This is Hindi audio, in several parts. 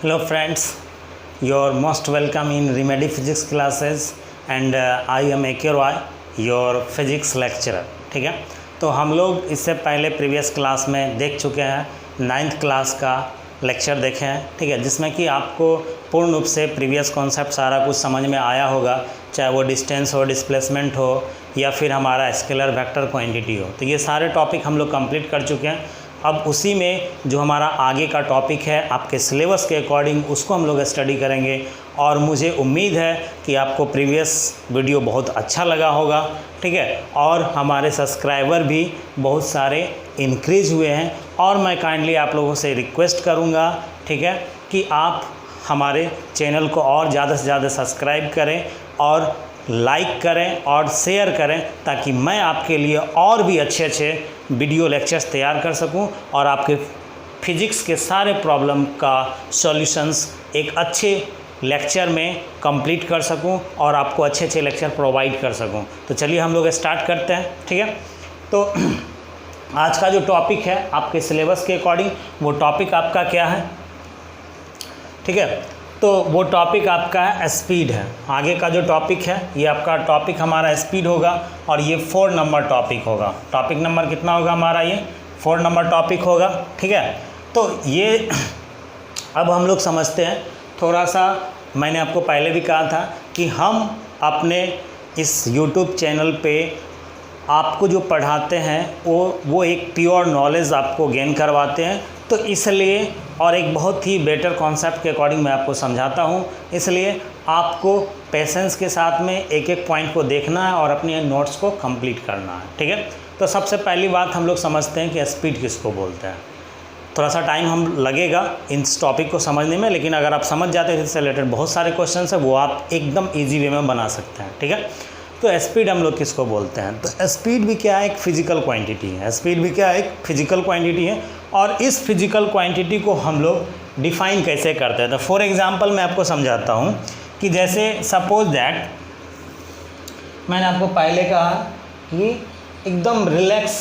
Hello friends, you're most welcome in Remedy Physics classes and I am A.K. Roy, your physics lecturer। ठीक है, तो हम लोग इससे पहले प्रीवियस क्लास में देख चुके हैं, 9th क्लास का लेक्चर देखे हैं। ठीक है, जिसमें कि आपको पूर्ण रूप से प्रीवियस कॉन्सेप्ट सारा कुछ समझ में आया होगा, चाहे वो डिस्टेंस हो, डिस्प्लेसमेंट हो या फिर हमारा स्केलर वेक्टर क्वांटिटी हो। तो ये सारे टॉपिक हम लोग कंप्लीट कर चुके हैं। अब उसी में जो हमारा आगे का टॉपिक है आपके सिलेबस के अकॉर्डिंग उसको हम लोग स्टडी करेंगे और मुझे उम्मीद है कि आपको प्रीवियस वीडियो बहुत अच्छा लगा होगा। ठीक है, और हमारे सब्सक्राइबर भी बहुत सारे इंक्रीज हुए हैं और मैं काइंडली आप लोगों से रिक्वेस्ट करूंगा, ठीक है, कि आप हमारे चैनल को और ज़्यादा से ज़्यादा सब्सक्राइब करें और लाइक करें और शेयर करें, ताकि मैं आपके लिए और भी अच्छे अच्छे वीडियो लेक्चर्स तैयार कर सकूं और आपके फिजिक्स के सारे प्रॉब्लम का सॉल्यूशंस एक अच्छे लेक्चर में कंप्लीट कर सकूं और आपको अच्छे अच्छे लेक्चर प्रोवाइड कर सकूं। तो चलिए हम लोग स्टार्ट करते हैं। ठीक है, तो आज का जो टॉपिक है आपके सिलेबस के अकॉर्डिंग, वो टॉपिक आपका क्या है? ठीक है, तो वो टॉपिक आपका है स्पीड है। आगे का जो टॉपिक है ये आपका टॉपिक हमारा स्पीड होगा और ये 4 नंबर टॉपिक होगा। टॉपिक नंबर कितना होगा हमारा? ये 4 नंबर टॉपिक होगा। ठीक है, तो ये अब हम लोग समझते हैं थोड़ा सा। मैंने आपको पहले भी कहा था कि हम अपने इस YouTube चैनल पे आपको जो पढ़ाते हैं वो एक प्योर नॉलेज आपको गेन करवाते हैं। तो इसलिए और एक बहुत ही बेटर कॉन्सेप्ट के अकॉर्डिंग मैं आपको समझाता हूँ, इसलिए आपको पेशेंस के साथ में एक एक पॉइंट को देखना है और अपने नोट्स को कंप्लीट करना है। ठीक है, तो सबसे पहली बात हम लोग समझते हैं कि स्पीड किसको बोलते हैं। थोड़ा सा टाइम हम लगेगा इस टॉपिक को समझने में, लेकिन अगर आप समझ जाते हैं इससे रिलेटेड बहुत सारे क्वेश्चन है वो आप एकदम ईजी वे में बना सकते हैं। ठीक है, तो स्पीड हम लोग किसको बोलते हैं? तो स्पीड भी क्या है? एक फिजिकल क्वांटिटी है। स्पीड भी क्या है? एक फिजिकल क्वांटिटी है। और इस फिजिकल क्वांटिटी को हम लोग डिफाइन कैसे करते हैं? तो फॉर एग्जांपल मैं आपको समझाता हूँ कि जैसे सपोज दैट मैंने आपको पहले कहा कि एकदम रिलैक्स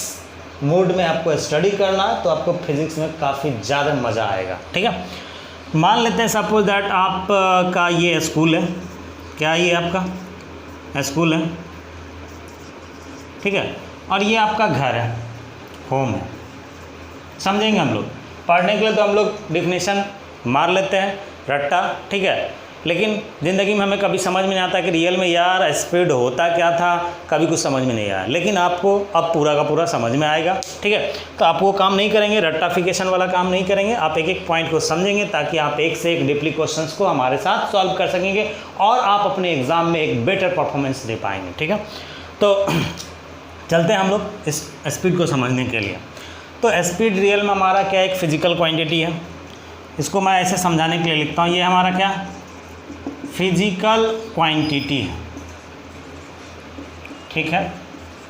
मूड में आपको स्टडी करना है, तो आपको फिजिक्स में काफ़ी ज़्यादा मज़ा आएगा। ठीक है, मान लेते हैं सपोज दैट आप का ये स्कूल है। क्या ये आपका स्कूल है? ठीक है, और ये आपका घर है, होम है। समझेंगे हम लोग पढ़ने के लिए तो हम लोग डिफिनेशन मार लेते हैं रट्टा। ठीक है, लेकिन ज़िंदगी में हमें कभी समझ में नहीं आता कि रियल में यार स्पीड होता क्या था, कभी कुछ समझ में नहीं आया। लेकिन आपको अब पूरा का पूरा समझ में आएगा। ठीक है, तो आप वो काम नहीं करेंगे, रट्टाफिकेशन वाला काम नहीं करेंगे, आप एक एक पॉइंट को समझेंगे ताकि आप एक से एक डीपली क्वेश्चंस को हमारे साथ सॉल्व कर सकेंगे और आप अपने एग्ज़ाम में एक बेटर परफॉर्मेंस दे पाएंगे। ठीक है, तो चलते हैं हम लोग इस स्पीड को समझने के लिए। तो स्पीड रियल में हमारा क्या? एक फिजिकल क्वांटिटी है। इसको मैं ऐसे समझाने के लिए लिखता हूँ, ये हमारा क्या? फिजिकल क्वांटिटी है। ठीक है,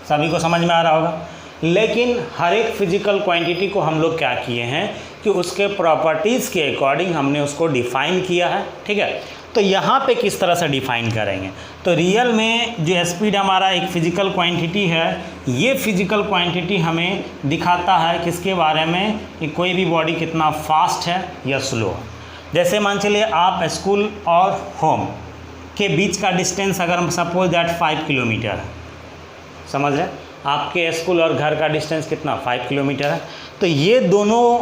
सभी को समझ में आ रहा होगा। लेकिन हर एक फिजिकल क्वांटिटी को हम लोग क्या किए हैं कि उसके प्रॉपर्टीज़ के अकॉर्डिंग हमने उसको डिफ़ाइन किया है। ठीक है, तो यहाँ पे किस तरह से डिफ़ाइन करेंगे? तो रियल में जो स्पीड हमारा एक फिजिकल क्वांटिटी है, ये फिजिकल क्वांटिटी हमें दिखाता है किसके बारे में कि कोई भी बॉडी कितना फास्ट है या स्लो है। जैसे मान चलिए आप स्कूल और होम के बीच का डिस्टेंस अगर हम सपोज दैट 5 किलोमीटर है, समझ रहे हैं? आपके स्कूल और घर का डिस्टेंस कितना? 5 किलोमीटर है। तो ये दोनों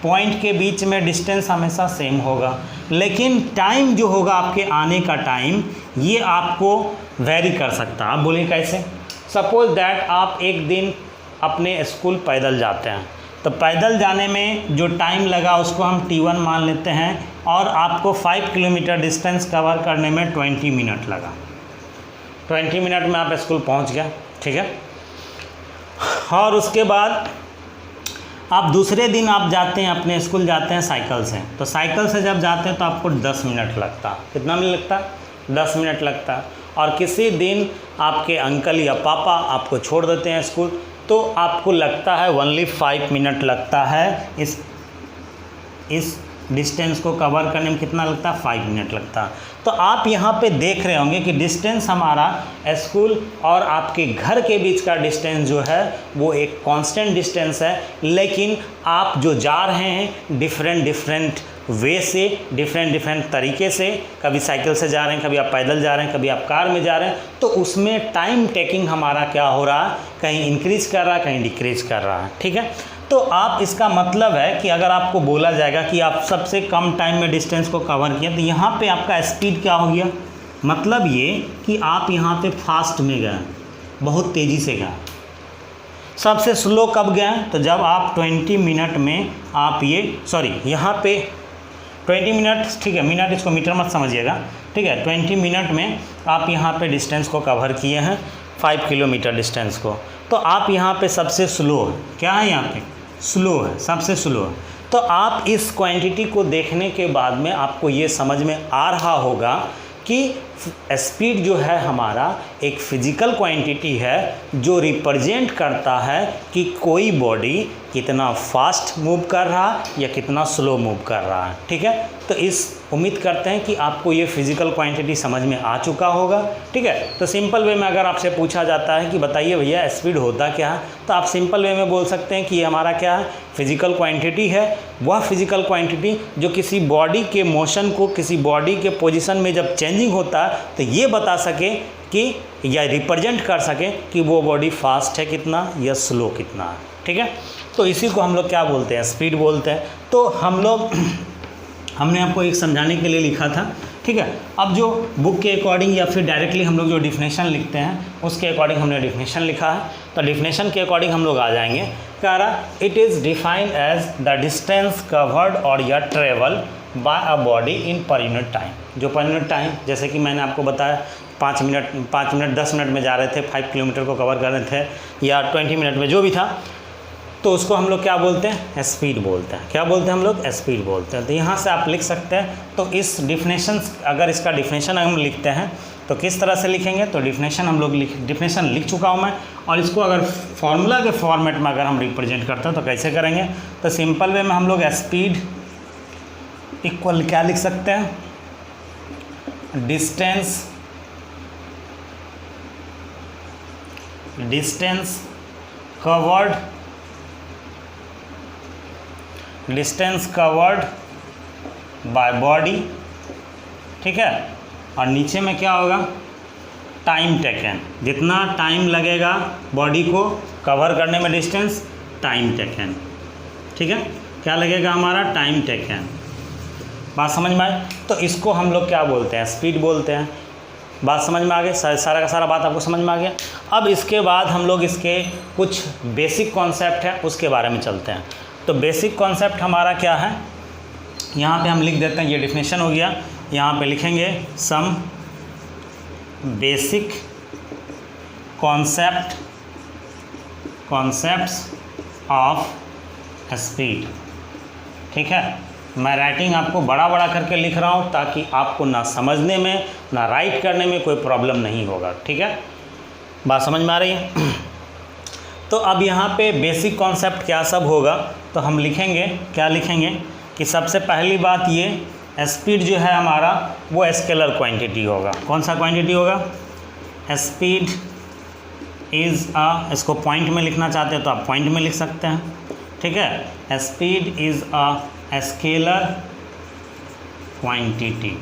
पॉइंट के बीच में डिस्टेंस हमेशा सेम होगा, लेकिन टाइम जो होगा आपके आने का टाइम, ये आपको वेरी कर सकता है। आप बोलिए कैसे? सपोज दैट आप एक दिन अपने स्कूल पैदल जाते हैं, तो पैदल जाने में जो टाइम लगा उसको हम T1 मान लेते हैं और आपको 5 किलोमीटर डिस्टेंस कवर करने में 20 मिनट लगा। 20 मिनट में आप स्कूल पहुंच गए। ठीक है, और उसके बाद आप दूसरे दिन आप जाते हैं अपने स्कूल जाते हैं साइकिल से। तो साइकिल से जब जाते हैं तो आपको 10 मिनट लगता। कितना मिनट लगता? 10 मिनट लगता। और किसी दिन आपके अंकल या पापा आपको छोड़ देते हैं स्कूल, तो आपको लगता है ओनली 5 मिनट लगता है। इस डिस्टेंस को कवर करने में कितना लगता है? 5 मिनट लगता है। तो आप यहाँ पे देख रहे होंगे कि डिस्टेंस हमारा स्कूल और आपके घर के बीच का डिस्टेंस जो है वो एक कांस्टेंट डिस्टेंस है, लेकिन आप जो जा रहे हैं डिफरेंट वे से, डिफरेंट तरीके से, कभी साइकिल से जा रहे हैं, कभी आप पैदल जा रहे हैं, कभी आप कार में जा रहे हैं, तो उसमें टाइम टेकिंग हमारा क्या हो रहा है, कहीं इंक्रीज कर रहा है, कहीं डिक्रीज कर रहा है। ठीक है, तो आप इसका मतलब है कि अगर आपको बोला जाएगा कि आप सबसे कम टाइम में डिस्टेंस को कवर किया, तो यहाँ पे आपका स्पीड क्या हो गया, मतलब ये कि आप यहाँ पे फास्ट में गए, बहुत तेज़ी से गए। सबसे स्लो कब गए, तो जब आप 20 मिनट में आप यहाँ पे 20 मिनट, ठीक है, मिनट इसको मीटर मत समझिएगा, ठीक है, 20 मिनट में आप यहाँ पे डिस्टेंस को कवर किए हैं, 5 किलोमीटर डिस्टेंस को। तो आप यहाँ पे सबसे स्लो है, क्या है यहाँ पे, स्लो है, सबसे स्लो है। तो आप इस क्वांटिटी को देखने के बाद में आपको ये समझ में आ रहा होगा कि स्पीड जो है हमारा एक फिजिकल क्वांटिटी है जो रिप्रेजेंट करता है कि कोई बॉडी कितना फास्ट मूव कर रहा है या कितना स्लो मूव कर रहा है। ठीक है, तो इस उम्मीद करते हैं कि आपको ये फिजिकल क्वांटिटी समझ में आ चुका होगा। ठीक है, तो सिंपल वे में अगर आपसे पूछा जाता है कि बताइए भैया स्पीड होता क्या है, तो आप सिंपल वे में बोल सकते हैं कि ये हमारा क्या है, फिजिकल क्वांटिटी है। वह फिजिकल क्वांटिटी जो किसी बॉडी के मोशन को, किसी बॉडी के पोजीशन में जब चेंजिंग होता है तो ये बता सके कि या रिप्रेजेंट कर सके कि वो बॉडी फास्ट है कितना या स्लो कितना है। ठीक है, तो इसी को हम लोग क्या बोलते हैं, स्पीड बोलते हैं। तो हमने आपको एक समझाने के लिए लिखा था। ठीक है, अब जो बुक के अकॉर्डिंग या फिर डायरेक्टली हम लोग जो डिफिनेशन लिखते हैं उसके अकॉर्डिंग हमने डिफिनेशन लिखा है। तो डिफिनेशन के अकॉर्डिंग हम लोग आ जाएंगे। कह रहा it is defined as the distance covered और या travel by a body in per unit time. जो पर यूनिट टाइम, जैसे कि मैंने आपको बताया 5 मिनट 10 मिनट में जा रहे थे, 5 किलोमीटर को कवर कर रहे थे, या 20 मिनट में जो भी था, तो उसको हम लोग क्या बोलते हैं, स्पीड बोलते हैं। क्या बोलते हैं हम लोग, स्पीड बोलते हैं। तो यहाँ से आप लिख सकते हैं। तो इस डिफिनेशन, अगर इसका डिफिनेशन हम लिखते हैं तो किस तरह से लिखेंगे, तो डिफिनेशन लिख चुका हूँ मैं, और इसको अगर फॉर्मूला के फॉर्मेट में अगर हम रिप्रेजेंट करते हैं तो कैसे करेंगे, तो सिंपल वे में हम लोग स्पीड इक्वल क्या लिख सकते हैं, डिस्टेंस कवर्ड बाय बॉडी। ठीक है, और नीचे में क्या होगा, टाइम टेकन, जितना टाइम लगेगा बॉडी को कवर करने में डिस्टेंस, टाइम टेकन। ठीक है, क्या लगेगा हमारा, टाइम टेकन। बात समझ में आए, तो इसको हम लोग क्या बोलते हैं, स्पीड बोलते हैं। बात समझ में आ गई, सारा का सारा बात आपको समझ में आ गया। अब इसके बाद हम लोग इसके कुछ बेसिक कॉन्सेप्ट हैं उसके बारे में चलते हैं। तो बेसिक कॉन्सेप्ट हमारा क्या है, यहाँ पे हम लिख देते हैं, ये डिफिनेशन हो गया। यहाँ पे लिखेंगे some basic concepts of speed. ठीक है, मैं राइटिंग आपको बड़ा करके लिख रहा हूँ ताकि आपको ना समझने में ना राइट करने में कोई प्रॉब्लम नहीं होगा। ठीक है, बात समझ में आ रही है। तो अब यहाँ पे बेसिक कॉन्सेप्ट क्या सब होगा, तो हम लिखेंगे, क्या लिखेंगे कि सबसे पहली बात ये स्पीड जो है हमारा वो स्केलर क्वांटिटी होगा। कौन सा क्वांटिटी होगा, स्पीड इज़ इसको पॉइंट में लिखना चाहते हैं तो आप पॉइंट में लिख सकते हैं। ठीक है, speed is a scalar quantity.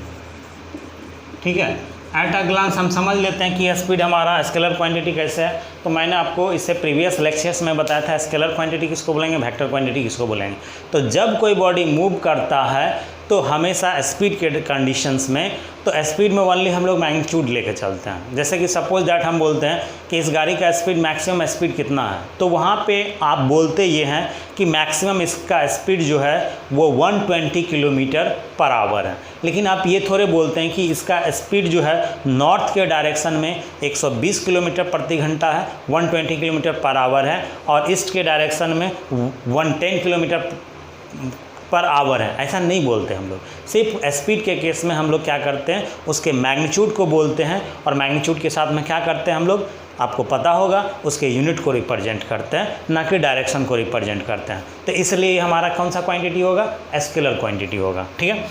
ठीक है, एट अ ग्लांस हम समझ लेते हैं कि स्पीड हमारा स्केलर क्वांटिटी कैसे है। तो मैंने आपको इससे प्रीवियस लेक्चर्स में बताया था स्केलर क्वांटिटी किसको बोलेंगे, वेक्टर क्वांटिटी किसको बोलेंगे। तो जब कोई बॉडी मूव करता है तो हमेशा स्पीड के कंडीशंस में, तो स्पीड में ओनली हम लोग मैग्नीट्यूड लेके चलते हैं। जैसे कि सपोज दैट हम बोलते हैं कि इस गाड़ी का स्पीड मैक्सिमम स्पीड कितना है, तो वहाँ पे आप बोलते ये हैं कि मैक्सिमम इसका स्पीड जो है वो 120 किलोमीटर पर आवर है। लेकिन आप ये थोड़े बोलते हैं कि इसका स्पीड जो है नॉर्थ के डायरेक्शन में 120 किलोमीटर प्रति घंटा है, 120 किलोमीटर पर आवर है, और ईस्ट के डायरेक्शन में 110 किलोमीटर पर आवर है। ऐसा नहीं बोलते हम लोग। सिर्फ स्पीड के केस में हम लोग क्या करते हैं, उसके मैग्नीट्यूड को बोलते हैं, और मैग्नीट्यूड के साथ में क्या करते हैं हम लोग, आपको पता होगा, उसके यूनिट को रिप्रेजेंट करते हैं, ना कि डायरेक्शन को रिप्रेजेंट करते हैं। तो इसलिए हमारा कौन सा क्वांटिटी होगा, स्केलर क्वांटिटी होगा। ठीक है,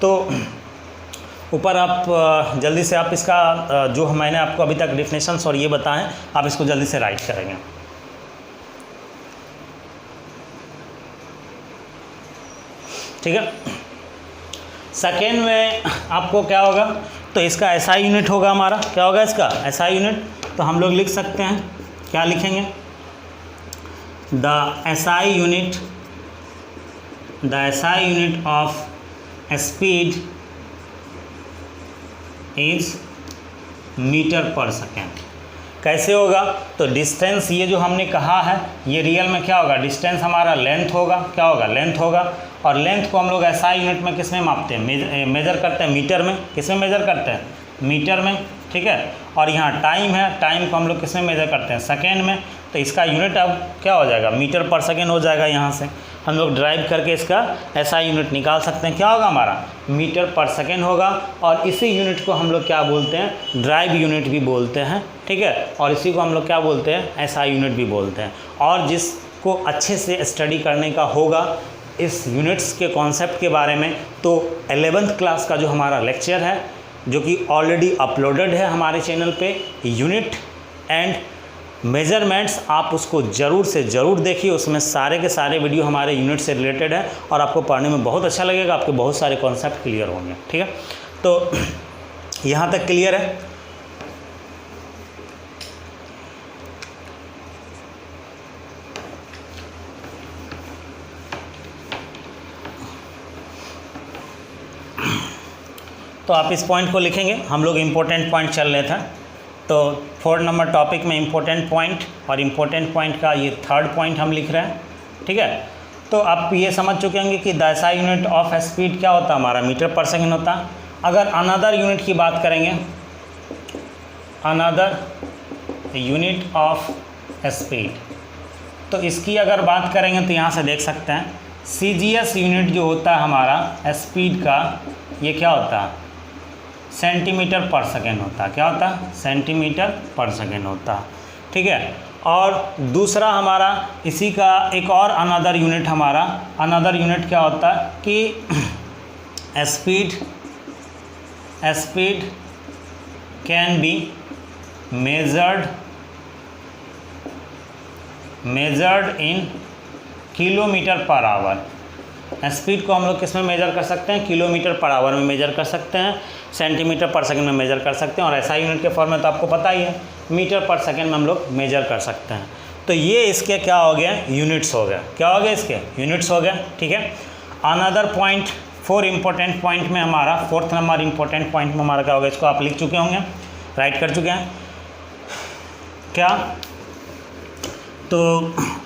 तो ऊपर आप जल्दी से आप इसका जो मैंने आपको अभी तक डिफिनेशंस और ये बताएं, आप इसको जल्दी से राइट करेंगे। ठीक है। सेकेंड में आपको क्या होगा, तो इसका एसआई यूनिट होगा हमारा, क्या होगा इसका एसआई यूनिट। तो हम लोग लिख सकते हैं, क्या लिखेंगे, the SI unit of speed is metre per second. कैसे होगा, तो डिस्टेंस ये जो हमने कहा है ये रियल में क्या होगा, डिस्टेंस हमारा लेंथ होगा, क्या होगा, लेंथ होगा। और लेंथ को हम लोग एसआई यूनिट में किस में मापते हैं, मेजर करते हैं मीटर में। किस में मेजर करते हैं, मीटर में, ठीक है। और यहाँ टाइम है, टाइम को हम लोग किस में मेजर करते हैं, सेकेंड में। तो इसका यूनिट अब क्या हो जाएगा, मीटर पर सेकेंड हो जाएगा। यहाँ से हम लोग ड्राइव करके इसका एसआई यूनिट निकाल सकते हैं, क्या होगा हमारा, मीटर पर सेकेंड होगा। और इसी यूनिट को हम लोग क्या बोलते हैं, ड्राइव यूनिट भी बोलते हैं, ठीक है। और इसी को हम लोग क्या बोलते हैं, एसआई यूनिट भी बोलते हैं। और जिसको अच्छे से स्टडी करने का होगा इस यूनिट्स के कॉन्सेप्ट के बारे में, तो 11th क्लास का जो हमारा लेक्चर है जो कि ऑलरेडी अपलोडेड है हमारे चैनल पे, यूनिट एंड मेजरमेंट्स, आप उसको ज़रूर से ज़रूर देखिए। उसमें सारे के सारे वीडियो हमारे यूनिट से रिलेटेड है और आपको पढ़ने में बहुत अच्छा लगेगा, आपके बहुत सारे कॉन्सेप्ट क्लियर होंगे, ठीक है। तो यहाँ तक क्लियर है। तो आप इस पॉइंट को लिखेंगे, हम लोग इम्पोर्टेंट पॉइंट चल रहे थे। तो 4 नंबर टॉपिक में इम्पोर्टेंट पॉइंट, और इम्पोर्टेंट पॉइंट का ये 3rd पॉइंट हम लिख रहे हैं, ठीक है। तो आप ये समझ चुके होंगे कि the SI unit of speed क्या होता है हमारा, मीटर पर सेकेंड होता है। अगर अनदर यूनिट की बात करेंगे, अनदर यूनिट ऑफ स्पीड, तो इसकी अगर बात करेंगे तो यहाँ से देख सकते हैं सीजीएस यूनिट जो होता है हमारा स्पीड का, ये क्या होता है, सेंटीमीटर पर सेकेंड होता है। क्या होता है, सेंटीमीटर पर सेकेंड होता है, ठीक है। और दूसरा हमारा इसी का एक और अनदर यूनिट, हमारा अनदर यूनिट क्या होता है कि speed can be measured in kilometre per hour. Speed को हम लोग किस में मेजर कर सकते हैं, किलोमीटर पर आवर में मेजर कर सकते हैं, सेंटीमीटर पर सेकंड में मेजर कर सकते हैं। और एसआई यूनिट के फॉर्म में तो आपको पता ही है, मीटर पर सेकंड में हम लोग मेजर कर सकते हैं। तो ये इसके क्या हो गया, यूनिट्स हो गया। क्या हो गया, इसके यूनिट्स हो गया, ठीक है। अनदर पॉइंट 4 इंपॉर्टेंट पॉइंट में हमारा 4th नंबर इंपॉर्टेंट पॉइंट में हमारा क्या होगा, इसको आप लिख चुके होंगे, राइट कर चुके हैं क्या। तो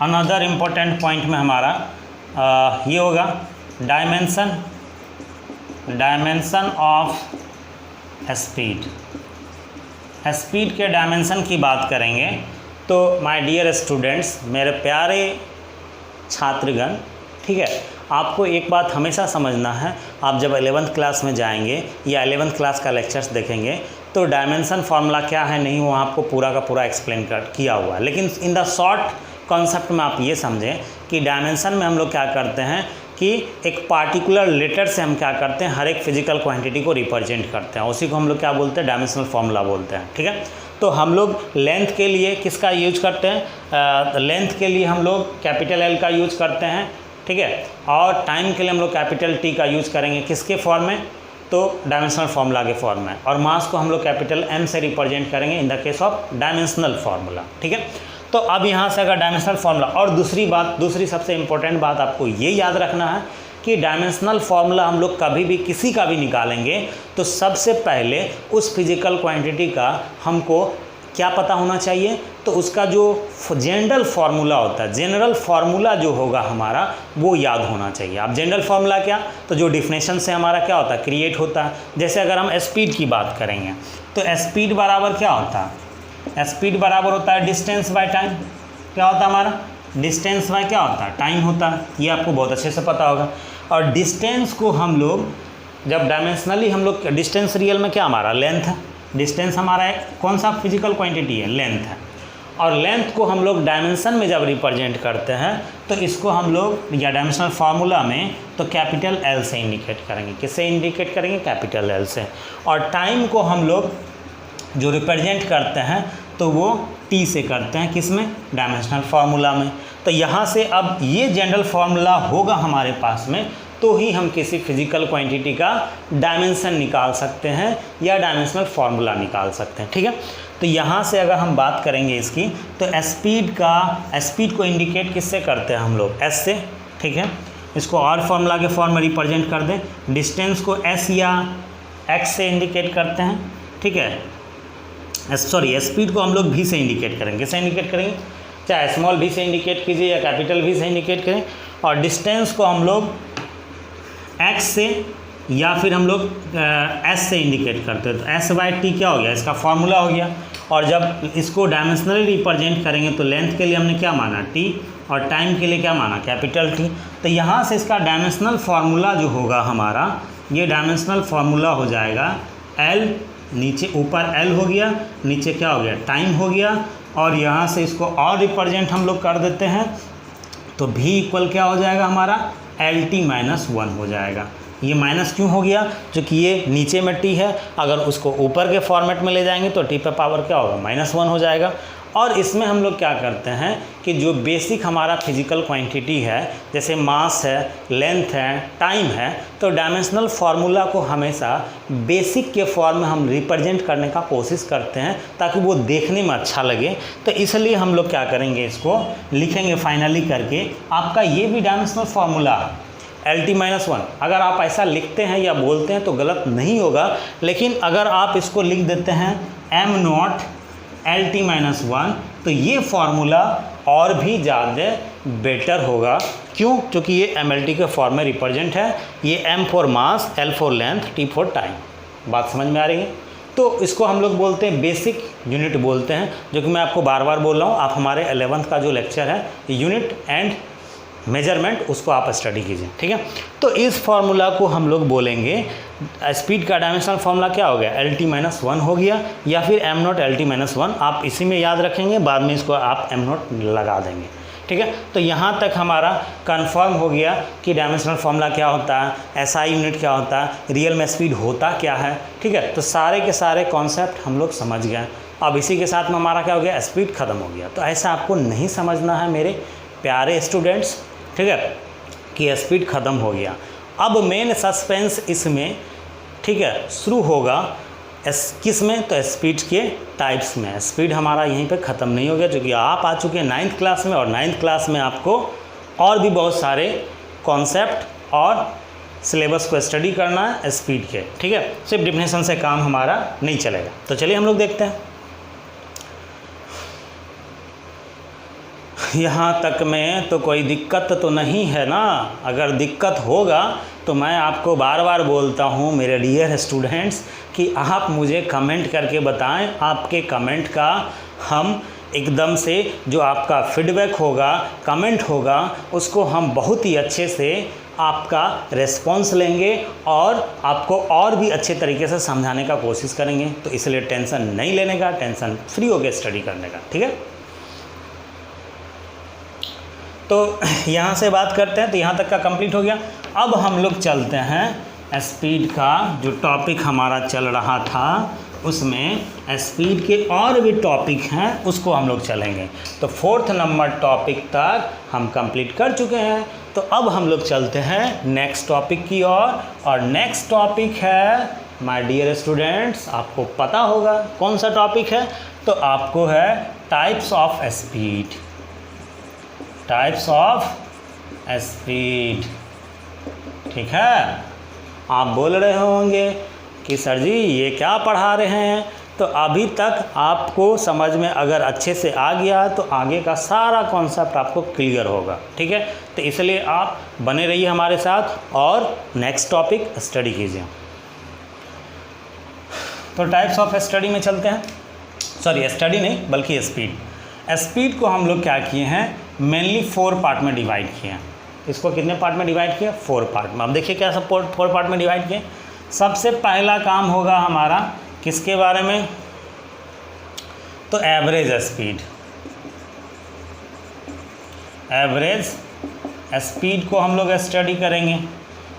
अनदर इम्पोर्टेंट पॉइंट में हमारा ये होगा डायमेंशन ऑफ स्पीड। स्पीड के डायमेंशन की बात करेंगे तो माय डियर स्टूडेंट्स, मेरे प्यारे छात्रगण, ठीक है, आपको एक बात हमेशा समझना है, आप जब 11th क्लास में जाएंगे या 11th क्लास का लेक्चर्स देखेंगे तो डायमेंशन फार्मूला क्या है नहीं, वो आपको पूरा का पूरा एक्सप्लेन किया हुआ है। लेकिन इन द शॉर्ट कॉन्सेप्ट में आप ये समझें कि डायमेंशन में हम लोग क्या करते हैं कि एक पार्टिकुलर लेटर से हम क्या करते हैं, हर एक फिजिकल क्वांटिटी को रिप्रेजेंट करते हैं, उसी को हम लोग क्या बोलते हैं, डायमेंशनल फार्मूला बोलते हैं, ठीक है। तो हम लोग लेंथ के लिए किसका यूज करते हैं, लेंथ के लिए हम लोग कैपिटल L का यूज करते हैं, ठीक है। और टाइम के लिए हम लोग कैपिटल T का यूज करेंगे, किसके फॉर्म में, तो डायमेंशनल फार्मूला के फॉर्म में। और मास को हम लोग कैपिटल M से रिप्रेजेंट करेंगे in the case of dimensional formula, ठीक है। तो अब यहाँ से अगर डायमेंशनल फार्मूला, और दूसरी सबसे इम्पोर्टेंट बात आपको ये याद रखना है कि डायमेंशनल फार्मूला हम लोग कभी भी किसी का भी निकालेंगे तो सबसे पहले उस फिजिकल क्वांटिटी का हमको क्या पता होना चाहिए, तो उसका जो जनरल फार्मूला होता है, जनरल फार्मूला जो होगा हमारा वो याद होना चाहिए। अब जनरल फार्मूला क्या, तो जो डिफिनेशन से हमारा क्या होता है, क्रिएट होता है। जैसे अगर हम स्पीड की बात करेंगे तो स्पीड बराबर क्या होता है, स्पीड बराबर होता है डिस्टेंस बाय टाइम। क्या होता है हमारा, डिस्टेंस बाय क्या होता है, टाइम होता है। ये आपको बहुत अच्छे से पता होगा। और डिस्टेंस को हम लोग जब डायमेंशनली हम लोग, डिस्टेंस रियल में क्या हमारा लेंथ है, डिस्टेंस हमारा कौन सा फिजिकल क्वांटिटी है, लेंथ है। और लेंथ को हम लोग डायमेंशन में जब रिप्रेजेंट करते हैं तो इसको हम लोग या डायमेंशनल फार्मूला में तो कैपिटल L से इंडिकेट करेंगे। किससे इंडिकेट करेंगे, कैपिटल L से। और टाइम को हम लोग जो रिप्रेजेंट करते हैं तो वो T से करते हैं, किस में, डायमेंशनल फार्मूला में। तो यहाँ से अब ये जनरल फार्मूला होगा हमारे पास में, तो ही हम किसी फिजिकल क्वांटिटी का डायमेंशन निकाल सकते हैं या डायमेंशनल फार्मूला निकाल सकते हैं। ठीक है, तो यहाँ से अगर हम बात करेंगे इसकी, तो स्पीड को इंडिकेट किससे करते हैं हम लोग? एस से। ठीक है, इसको और फार्मूला के फॉर्म में रिप्रेजेंट कर दें। डिस्टेंस को एस या एक्स से इंडिकेट करते हैं। ठीक है, सॉरी, स्पीड को हम लोग भी से इंडिकेट करेंगे। किससे इंडिकेट करेंगे? चाहे स्मॉल भी से इंडिकेट कीजिए या कैपिटल भी से इंडिकेट करें। और डिस्टेंस को हम लोग एक्स से या फिर हम लोग एस से इंडिकेट करते हैं। तो एस बाई टी क्या हो गया? इसका फार्मूला हो गया। और जब इसको डायमेंशनली रिप्रेजेंट करेंगे तो लेंथ के लिए हमने क्या माना? टी, और टाइम के लिए क्या माना? Capital T. तो यहाँ से इसका डायमेंशनल फार्मूला जो होगा हमारा, ये डायमेंशनल फार्मूला हो जाएगा एल, नीचे ऊपर एल हो गया, नीचे क्या हो गया? टाइम हो गया। और यहाँ से इसको और रिप्रेजेंट हम लोग कर देते हैं, तो भी इक्वल क्या हो जाएगा हमारा? एल टी माइनस 1 हो जाएगा। ये माइनस क्यों हो गया? क्योंकि ये नीचे में टी है, अगर उसको ऊपर के फॉर्मेट में ले जाएंगे तो टी पे पावर क्या होगा? -1 हो जाएगा। और इसमें हम लोग क्या करते हैं कि जो बेसिक हमारा फिजिकल क्वांटिटी है, जैसे मास है, लेंथ है, टाइम है, तो डायमेंशनल फार्मूला को हमेशा बेसिक के फॉर्म में हम रिप्रेजेंट करने का कोशिश करते हैं ताकि वो देखने में अच्छा लगे। तो इसलिए हम लोग क्या करेंगे, इसको लिखेंगे फाइनली करके। आपका ये भी dimensional formula L T minus 1, अगर आप ऐसा लिखते हैं या बोलते हैं तो गलत नहीं होगा, लेकिन अगर आप इसको लिख देते हैं am naught L T minus 1, तो ये फार्मूला और भी ज़्यादा बेटर होगा। क्यों? क्योंकि ये एम एल टी के फॉर्म में रिप्रेजेंट है। ये M for mass, L for length, T for time. बात समझ में आ रही है? तो इसको हम लोग बोलते हैं बेसिक यूनिट बोलते हैं, जो कि मैं आपको बार बार बोल रहा हूँ। आप हमारे 11th का जो लेक्चर है यूनिट एंड मेजरमेंट, उसको आप स्टडी कीजिए। ठीक है, तो इस फार्मूला को हम लोग बोलेंगे, स्पीड का डायमेंशनल फार्मूला क्या हो गया? एल टी माइनस 1 हो गया, या फिर am naught L T minus 1। आप इसी में याद रखेंगे, बाद में इसको आप एम नॉट लगा देंगे। ठीक है, तो यहाँ तक हमारा कंफर्म हो गया कि डायमेंशनल फार्मूला क्या होता है, एसआई यूनिट क्या होता है, रियल में स्पीड होता क्या है। ठीक है, तो सारे के सारे कॉन्सेप्ट हम लोग समझ गए। अब इसी के साथ में हमारा क्या हो गया? स्पीड ख़त्म हो गया। तो ऐसा आपको नहीं समझना है मेरे प्यारे स्टूडेंट्स। ठीक है, कि स्पीड ख़त्म हो गया। अब मेन सस्पेंस इसमें, ठीक है, शुरू होगा किस में? तो स्पीड के टाइप्स में। स्पीड हमारा यहीं पे ख़त्म नहीं हो गया, क्योंकि आप आ चुके हैं 9th क्लास में, और 9th क्लास में आपको और भी बहुत सारे कॉन्सेप्ट और सिलेबस को स्टडी करना है स्पीड के। ठीक है, सिर्फ डिफिनेशन से काम हमारा नहीं चलेगा। तो चलिए हम लोग देखते हैं। यहाँ तक में तो कोई दिक्कत तो नहीं है ना? अगर दिक्कत होगा तो मैं आपको बार बार बोलता हूँ मेरे डियर स्टूडेंट्स कि आप मुझे कमेंट करके बताएं। आपके कमेंट का हम एकदम से, जो आपका फीडबैक होगा, कमेंट होगा, उसको हम बहुत ही अच्छे से आपका रेस्पॉन्स लेंगे और आपको और भी अच्छे तरीके से समझाने का कोशिश करेंगे। तो इसलिए टेंशन नहीं लेने का, टेंशन फ्री होकर स्टडी करने का। ठीक है, तो यहाँ से बात करते हैं, तो यहाँ तक का कंप्लीट हो गया। अब हम लोग चलते हैं स्पीड का जो टॉपिक हमारा चल रहा था, उसमें स्पीड के और भी टॉपिक हैं, उसको हम लोग चलेंगे। तो 4th नंबर टॉपिक तक हम कंप्लीट कर चुके हैं। तो अब हम लोग चलते हैं नेक्स्ट टॉपिक की ओर, और नेक्स्ट टॉपिक है माय डियर स्टूडेंट्स, आपको पता होगा कौन सा टॉपिक है? तो आपको है types of speed. Types of speed. ठीक है, आप बोल रहे होंगे कि सर जी ये क्या पढ़ा रहे हैं? तो अभी तक आपको समझ में अगर अच्छे से आ गया तो आगे का सारा कॉन्सेप्ट आपको क्लियर होगा। ठीक है, तो इसलिए आप बने रहिए हमारे साथ और नेक्स्ट टॉपिक स्टडी कीजिए। तो टाइप्स ऑफ स्टडी में चलते हैं। सॉरी, स्टडी नहीं बल्कि स्पीड। स्पीड को हम लोग क्या किए हैं? मेनली 4 पार्ट में डिवाइड किए हैं। इसको कितने पार्ट में डिवाइड किया? 4 पार्ट में। अब देखिए क्या सब 4 पार्ट में डिवाइड किए। सबसे पहला काम होगा हमारा किसके बारे में? तो एवरेज स्पीड। एवरेज स्पीड को हम लोग स्टडी करेंगे।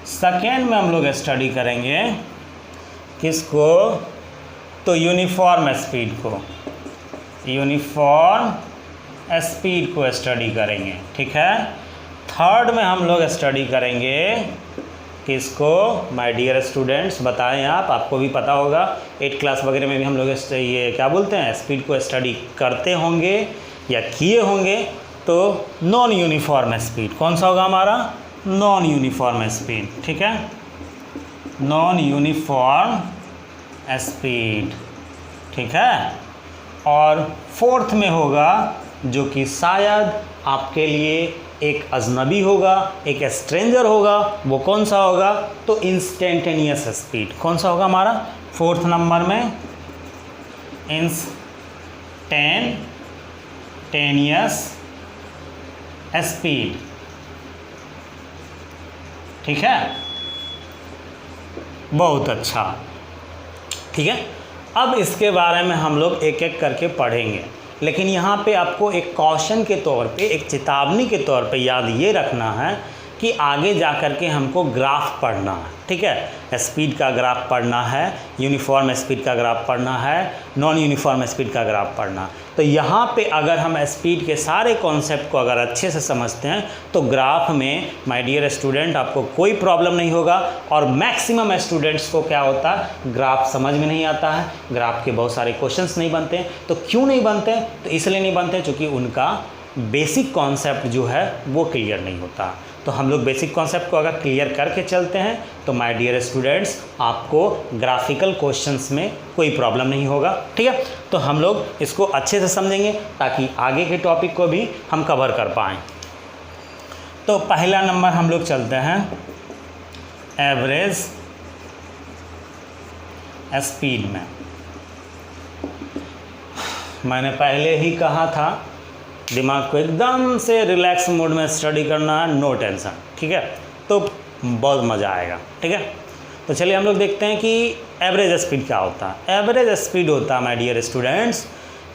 सेकेंड में हम लोग स्टडी करेंगे किसको? तो यूनिफॉर्म स्पीड को। यूनिफॉर्म स्पीड को स्टडी करेंगे। ठीक है, थर्ड में हम लोग स्टडी करेंगे किसको? माय डियर स्टूडेंट्स, बताएं आप, आपको भी पता होगा 8th क्लास वगैरह में भी हम लोग ये क्या बोलते हैं, स्पीड को स्टडी करते होंगे या किए होंगे। तो नॉन यूनिफॉर्म स्पीड कौन सा होगा हमारा? नॉन यूनिफॉर्म स्पीड, ठीक है, नॉन यूनिफॉर्म स्पीड, ठीक है। और फोर्थ में होगा जो कि शायद आपके लिए एक अजनबी होगा, एक स्ट्रेंजर होगा, वो कौन सा होगा? तो इंस्टेंटेनियस स्पीड कौन सा होगा हमारा फोर्थ नंबर में? इंस्टेंटेनियस स्पीड, ठीक है, बहुत अच्छा, ठीक है। अब इसके बारे में हम लोग एक एक करके पढ़ेंगे, लेकिन यहाँ पे आपको एक कॉशन के तौर पे, एक चेतावनी के तौर पे याद ये रखना है कि आगे जा कर के हमको ग्राफ पढ़ना है, ठीक है। स्पीड का ग्राफ पढ़ना है, यूनिफॉर्म स्पीड का ग्राफ पढ़ना है, नॉन यूनिफॉर्म स्पीड का ग्राफ पढ़ना। तो यहाँ पे अगर हम स्पीड के सारे कॉन्सेप्ट को अगर अच्छे से समझते हैं तो ग्राफ में माय डियर स्टूडेंट आपको कोई प्रॉब्लम नहीं होगा। और मैक्सिमम स्टूडेंट्स को क्या होता है, ग्राफ समझ में नहीं आता है, ग्राफ के बहुत सारे क्वेश्चंस नहीं बनते। तो क्यों नहीं बनते? तो इसलिए नहीं बनते क्योंकि उनका बेसिक कॉन्सेप्ट जो है वो क्लियर नहीं होता। तो हम लोग बेसिक कॉन्सेप्ट को अगर क्लियर करके चलते हैं तो माय डियर स्टूडेंट्स आपको ग्राफिकल क्वेश्चंस में कोई प्रॉब्लम नहीं होगा, ठीक है। तो हम लोग इसको अच्छे से समझेंगे ताकि आगे के टॉपिक को भी हम कवर कर पाएँ। तो पहला नंबर हम लोग चलते हैं एवरेज स्पीड में। मैंने पहले ही कहा था दिमाग को एकदम से रिलैक्स मोड में स्टडी करना है, नो टेंशन, ठीक है, तो बहुत मज़ा आएगा, ठीक है। तो चलिए हम लोग देखते हैं कि एवरेज स्पीड क्या होता है। एवरेज स्पीड होता है माय डियर स्टूडेंट्स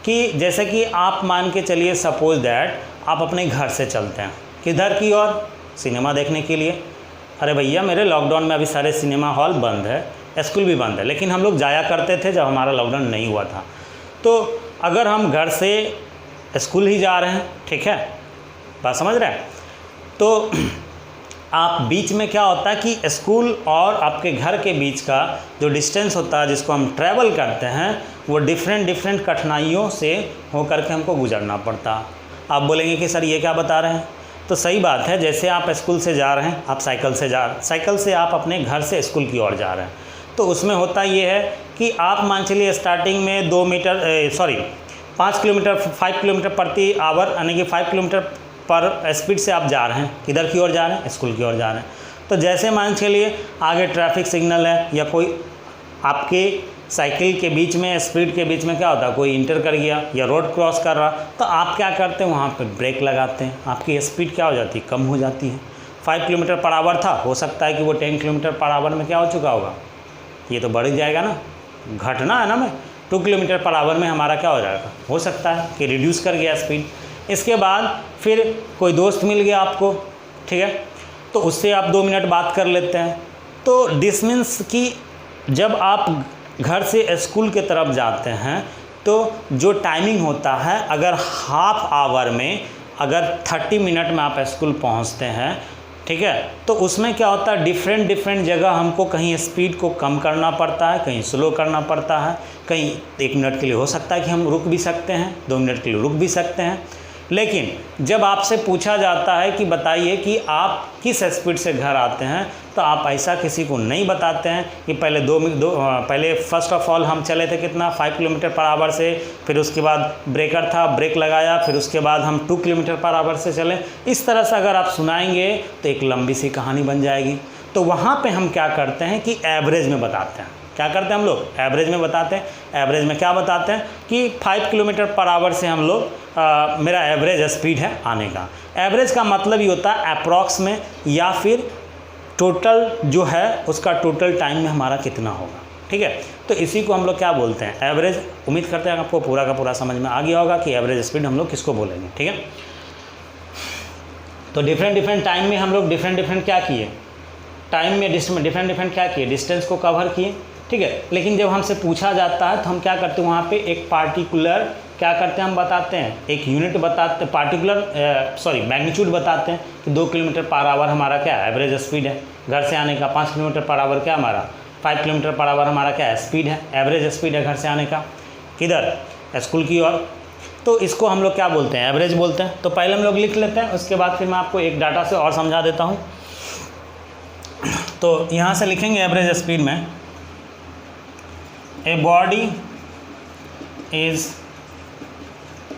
कि जैसे कि आप मान के चलिए, सपोज दैट आप अपने घर से चलते हैं किधर की ओर? सिनेमा देखने के लिए। अरे भैया मेरे लॉकडाउन में अभी सारे सिनेमा हॉल बंद है, स्कूल भी बंद है, लेकिन हम लोग जाया करते थे जब हमारा लॉकडाउन नहीं हुआ था। तो अगर हम घर से स्कूल ही जा रहे हैं, ठीक है, बात समझ रहे हैं, तो आप बीच में क्या होता है कि स्कूल और आपके घर के बीच का जो डिस्टेंस होता है जिसको हम ट्रैवल करते हैं वो डिफरेंट कठिनाइयों से होकर के हमको गुजरना पड़ता। आप बोलेंगे कि सर ये क्या बता रहे हैं? तो सही बात है, जैसे आप स्कूल से जा रहे हैं, आप साइकिल से आप अपने घर से स्कूल की ओर जा रहे हैं, तो उसमें होता ये है कि आप मान चलिए स्टार्टिंग में 5 किलोमीटर 5 किलोमीटर प्रति आवर यानी कि 5 किलोमीटर पर स्पीड से आप जा रहे हैं, किधर की ओर जा रहे हैं? स्कूल की ओर जा रहे हैं। तो जैसे मान चलिए आगे ट्रैफिक सिग्नल है या कोई आपके साइकिल के बीच में, स्पीड के बीच में क्या होता है, कोई इंटर कर गया या रोड क्रॉस कर रहा, तो आप क्या करते हैं, वहाँ पे ब्रेक लगाते हैं, आपकी स्पीड क्या हो जाती है, कम हो जाती है। 5 किलोमीटर पर आवर था, हो सकता है कि वो 10 किलोमीटर पर आवर में क्या हो चुका होगा, ये तो बढ़ जाएगा ना, घटना है ना, में 2 किलोमीटर पर आवर में हमारा क्या हो जाएगा, हो सकता है कि रिड्यूस कर गया स्पीड। इसके बाद फिर कोई दोस्त मिल गया आपको, ठीक है, तो उससे आप 2 मिनट बात कर लेते हैं। तो दिस मीन्स कि जब आप घर से स्कूल के तरफ जाते हैं तो जो टाइमिंग होता है, अगर हाफ आवर में अगर 30 मिनट में आप स्कूल पहुंचते हैं, ठीक है, तो उसमें क्या होता है, डिफरेंट जगह हमको कहीं स्पीड को कम करना पड़ता है, कहीं स्लो करना पड़ता है, कहीं 1 मिनट के लिए हो सकता है कि हम रुक भी सकते हैं, 2 मिनट के लिए रुक भी सकते हैं। लेकिन जब आपसे पूछा जाता है कि बताइए कि आप किस स्पीड से घर आते हैं, तो आप ऐसा किसी को नहीं बताते हैं कि पहले फर्स्ट ऑफ ऑल हम चले थे कितना, 5 किलोमीटर पर आवर से, फिर उसके बाद ब्रेकर था, ब्रेक लगाया, फिर उसके बाद हम 2 किलोमीटर पर आवर से चले। इस तरह से अगर आप सुनाएंगे तो एक लंबी सी कहानी बन जाएगी। तो वहाँ पे हम क्या करते हैं कि एवरेज में बताते हैं। क्या करते हैं हम लोग, एवरेज में बताते हैं। एवरेज में क्या बताते हैं कि 5 किलोमीटर पर आवर से हम लोग मेरा एवरेज स्पीड है आने का। एवरेज का मतलब ये होता है अप्रॉक्स में, या फिर टोटल जो है उसका टोटल टाइम में हमारा कितना होगा, ठीक है। तो इसी को हम लोग क्या बोलते हैं, एवरेज। उम्मीद करते हैं आपको पूरा का पूरा समझ में आ गया होगा कि एवरेज स्पीड हम लोग किसको बोलेंगे, ठीक है। तो डिफरेंट टाइम में हम लोग डिफरेंट क्या किए, टाइम में डिफरेंट क्या किए, डिस्टेंस को कवर किए, ठीक है। लेकिन जब हमसे पूछा जाता है तो हम क्या करते हैं, वहाँ पे एक पार्टिकुलर क्या करते हैं, हम बताते हैं एक यूनिट बताते, मैग्नीट्यूड बताते हैं कि 2 किलोमीटर पर आवर हमारा क्या है, एवरेज स्पीड है। घर से आने का 5 किलोमीटर पर आवर क्या हमारा, 5 किलोमीटर पर आवर हमारा क्या है, स्पीड है, एवरेज स्पीड है घर से आने का, किधर, स्कूल की ओर। तो इसको हम लोग क्या बोलते हैं, एवरेज बोलते हैं। तो पहले हम लोग लिख लेते हैं, उसके बाद फिर मैं आपको एक डाटा से और समझा देता हूँ। तो यहाँ से लिखेंगे एवरेज स्पीड में, a body is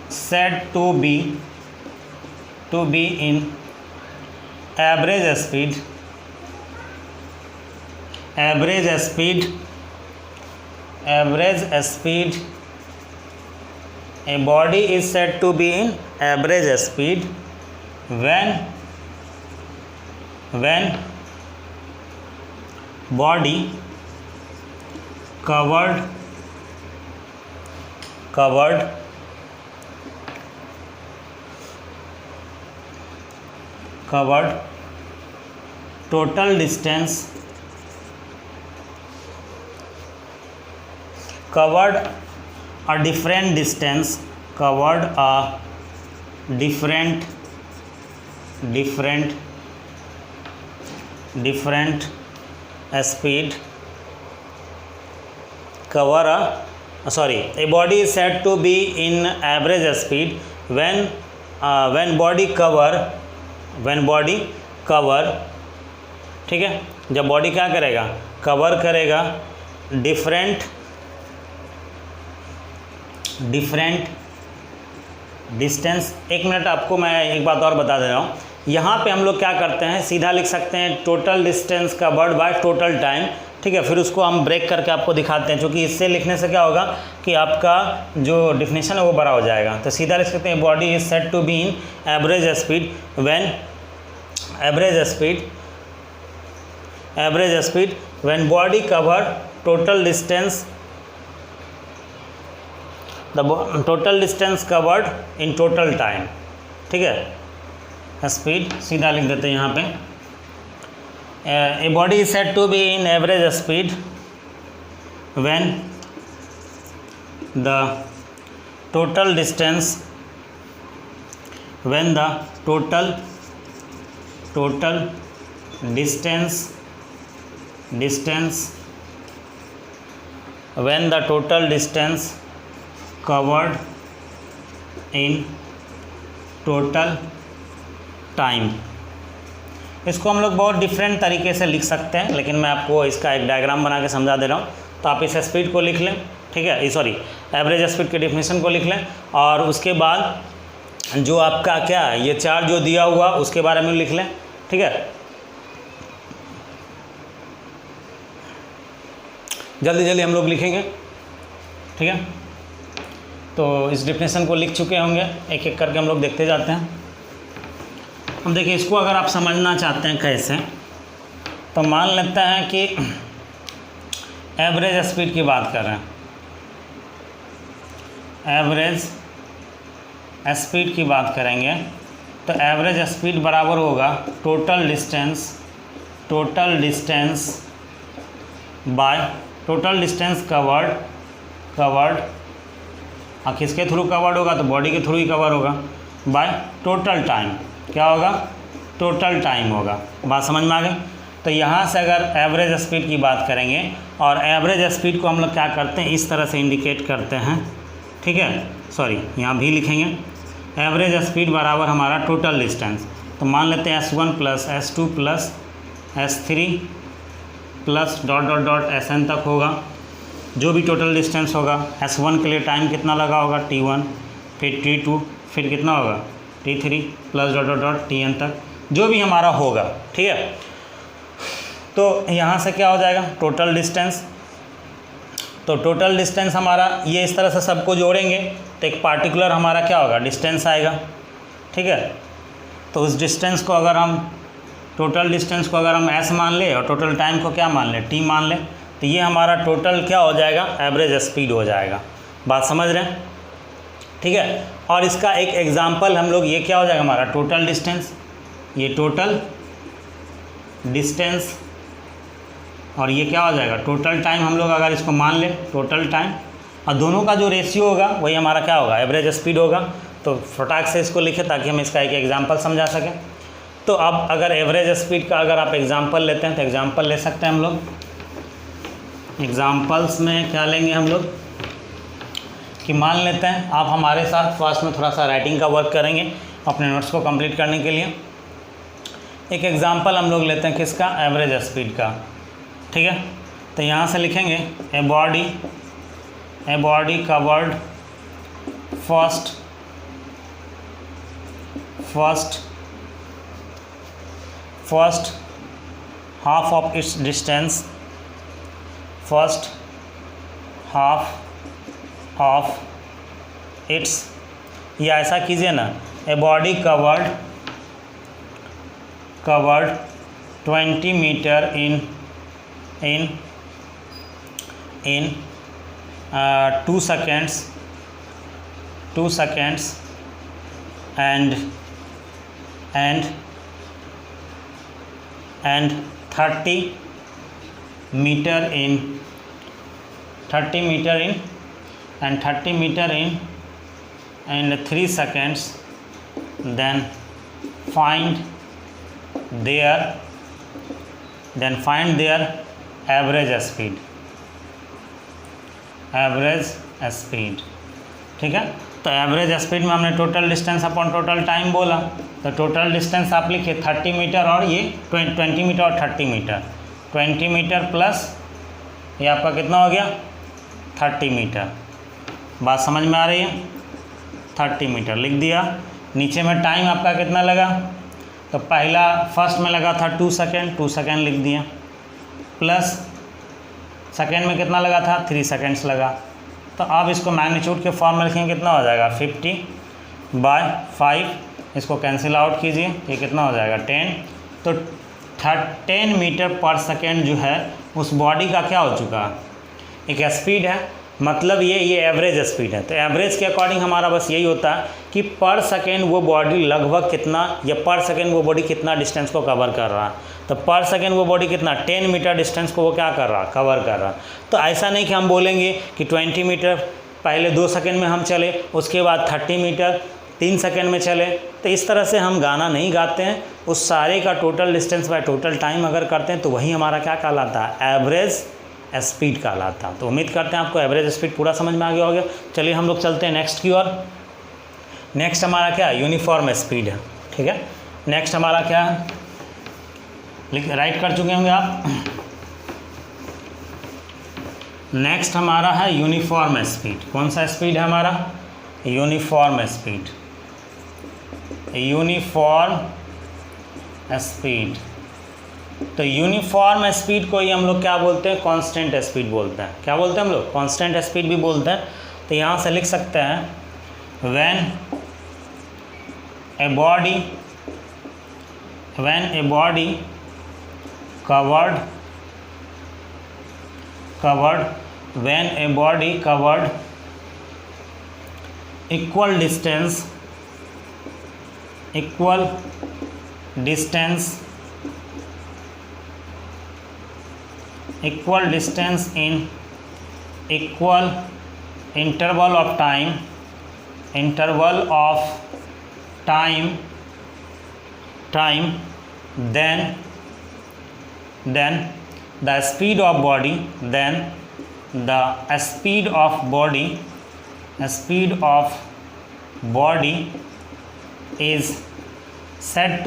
said to be in average speed a body is said to be in average speed when body covered total distance covered a different distance speed a body is said to be in average speed when body cover ठीक है, जब बॉडी क्या करेगा, कवर करेगा डिफरेंट डिस्टेंस। एक मिनट, आपको मैं एक बात और बता दे रहा हूँ। यहाँ पे हम लोग क्या करते हैं, सीधा लिख सकते हैं total distance covered by total time, ठीक है। फिर उसको हम ब्रेक करके आपको दिखाते हैं, क्योंकि इससे लिखने से क्या होगा कि आपका जो डिफिनेशन है वो बड़ा हो जाएगा। तो सीधा लिख सकते हैं body is said to be in average speed when when body cover total distance covered in total time, ठीक है। स्पीड सीधा लिख देते हैं यहाँ पे, a body is said to be in average speed when the total distance covered in total time। इसको हम लोग बहुत डिफरेंट तरीके से लिख सकते हैं, लेकिन मैं आपको इसका एक डायग्राम बना के समझा दे रहा हूँ। तो आप इस स्पीड को लिख लें, ठीक है, एवरेज स्पीड के डिफिनेशन को लिख लें, और उसके बाद जो आपका क्या है ये चार्ज जो दिया हुआ उसके बारे में लिख लें, ठीक है। जल्दी हम लोग लिखेंगे, ठीक है। तो इस डिफिनेशन को लिख चुके होंगे, एक एक करके हम लोग देखते जाते हैं। अब देखिए, इसको अगर आप समझना चाहते हैं कैसे, तो मान लेते हैं कि एवरेज स्पीड की बात कर रहे हैं। एवरेज स्पीड की बात करेंगे तो एवरेज स्पीड बराबर होगा टोटल डिस्टेंस कवर्ड किसके थ्रू कवर्ड होगा, तो बॉडी के थ्रू ही कवर होगा, बाय टोटल टाइम। क्या होगा, टोटल टाइम होगा। बात समझ में आ गई। तो यहाँ से अगर एवरेज स्पीड की बात करेंगे, और एवरेज स्पीड को हम लोग क्या करते हैं, इस तरह से इंडिकेट करते हैं, ठीक है। यहाँ भी लिखेंगे एवरेज स्पीड बराबर हमारा टोटल डिस्टेंस। तो मान लेते हैं S1 plus S2 plus S3 plus dot Sn तक होगा, जो भी टोटल डिस्टेंस होगा। S1 के लिए टाइम कितना लगा होगा, T1, फिर T2, फिर कितना होगा T3 प्लस डॉट Tn तक, जो भी हमारा होगा, ठीक है। तो यहाँ से क्या हो जाएगा, टोटल डिस्टेंस। तो टोटल डिस्टेंस हमारा ये इस तरह से सबको जोड़ेंगे तो एक पार्टिकुलर हमारा क्या होगा, डिस्टेंस आएगा, ठीक है। तो उस डिस्टेंस को अगर हम टोटल डिस्टेंस को अगर हम S मान ले और टोटल टाइम को क्या मान ले, T मान ले, तो ये हमारा टोटल क्या हो जाएगा, एवरेज स्पीड हो जाएगा। बात समझ रहे हैं, ठीक है। और इसका एक एग्जांपल हम लोग, ये क्या हो जाएगा हमारा टोटल डिस्टेंस, ये टोटल डिस्टेंस, और ये क्या हो जाएगा टोटल टाइम। हम लोग अगर इसको मान लें टोटल टाइम, और दोनों का जो रेशियो होगा वही हमारा क्या होगा, एवरेज स्पीड होगा। तो फटाक से इसको लिखे ताकि हम इसका एक एग्जांपल समझा सकें। तो अब अगर एवरेज स्पीड का अगर आप एग्जांपल लेते हैं तो एग्जांपल ले सकते हैं हम लोग। एग्जांपल्स में क्या लेंगे हम लोग कि मान लेते हैं आप हमारे साथ फर्स्ट में थोड़ा सा राइटिंग का वर्क करेंगे अपने नोट्स को कंप्लीट करने के लिए। एक एग्जांपल हम लोग लेते हैं किसका, एवरेज स्पीड का, ठीक है। तो यहाँ से लिखेंगे a body covered first half of its distance, first half of its, या ऐसा कीजिए ना, a body covered 20 metre in 2 seconds and 30 meter in 3 seconds, then find their average speed, ठीक है। तो एवरेज स्पीड में हमने total distance upon total time बोला, तो टोटल डिस्टेंस आप लिखिए 30 मीटर और ये 20 मीटर और 30 मीटर, 20 मीटर प्लस ये आपका कितना हो गया 30 मीटर। बात समझ में आ रही है, 30 मीटर लिख दिया। नीचे में टाइम आपका कितना लगा, तो पहला फर्स्ट में लगा था 2 सेकेंड, 2 सेकेंड लिख दिया, प्लस सेकेंड में कितना लगा था 3 सेकेंड्स लगा। तो अब इसको मैग्नीट्यूड के फॉर्म में लिखेंगे, कितना हो जाएगा 50/5, इसको कैंसिल आउट कीजिए, ये कितना हो जाएगा 10। तो 10 मीटर पर सेकेंड जो है उस बॉडी का क्या हो चुका, एक स्पीड है, मतलब ये एवरेज स्पीड है। तो एवरेज के अकॉर्डिंग हमारा बस यही होता है कि पर सेकेंड वो बॉडी लगभग कितना, या पर सेकेंड वो बॉडी कितना डिस्टेंस को कवर कर रहा है। तो पर सेकेंड वो बॉडी कितना 10 मीटर डिस्टेंस को वो क्या कर रहा, कवर कर रहा। तो ऐसा नहीं कि हम बोलेंगे कि 20 मीटर पहले 2 सेकेंड में हम चले, उसके बाद 30 मीटर 3 सेकेंड में चले। तो इस तरह से हम गाना नहीं गाते हैं, उस सारे का total distance by total time अगर करते हैं तो वही हमारा क्या कहलाता है, एवरेज स्पीड कहलाता है। तो उम्मीद करते हैं आपको एवरेज स्पीड पूरा समझ में आ गया होगा। चलिए हम लोग चलते हैं नेक्स्ट की ओर। नेक्स्ट हमारा क्या है, यूनिफॉर्म स्पीड है, ठीक है। नेक्स्ट हमारा क्या है, राइट कर चुके होंगे आप। नेक्स्ट हमारा है यूनिफॉर्म स्पीड। कौन सा स्पीड है हमारा, यूनिफॉर्म स्पीड। तो यूनिफॉर्म स्पीड को ही हम लोग क्या बोलते हैं, कांस्टेंट स्पीड बोलते हैं। क्या बोलते हैं हम लोग, कांस्टेंट स्पीड भी बोलते हैं। तो यहाँ से लिख सकते हैं when a body covered equal distance in equal interval of time, then the speed of body is said